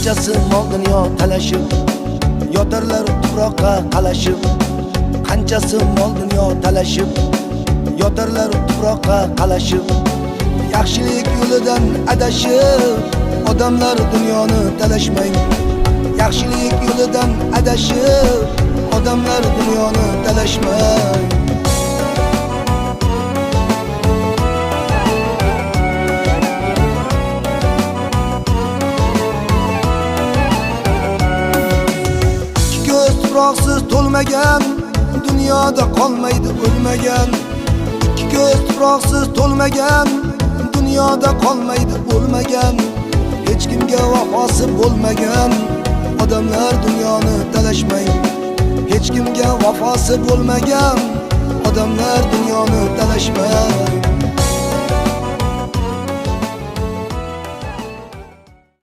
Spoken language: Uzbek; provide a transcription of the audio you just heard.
qanchasi mol dunyo talashib, yotarlar tuproqqa qalashib. Qanchasi mol dunyo talashib, yotarlar tuproqqa qalashib. Yaxshilik yo'lidan adashib, odamlar dunyoni talashmang. Yaxshilik yo'lidan adashib, odamlar dunyoni talashmang. Tuproqsiz to'lmagan dunyoda qolmaydi o'lmagan. Ikki ko'z tuproqsiz to'lmagan dunyoda qolmaydi o'lmagan. Hech kimga vafosi bo'lmagan odamlar dunyoni talashmang. Hech kimga vafosi bo'lmagan odamlar dunyoni talashmang.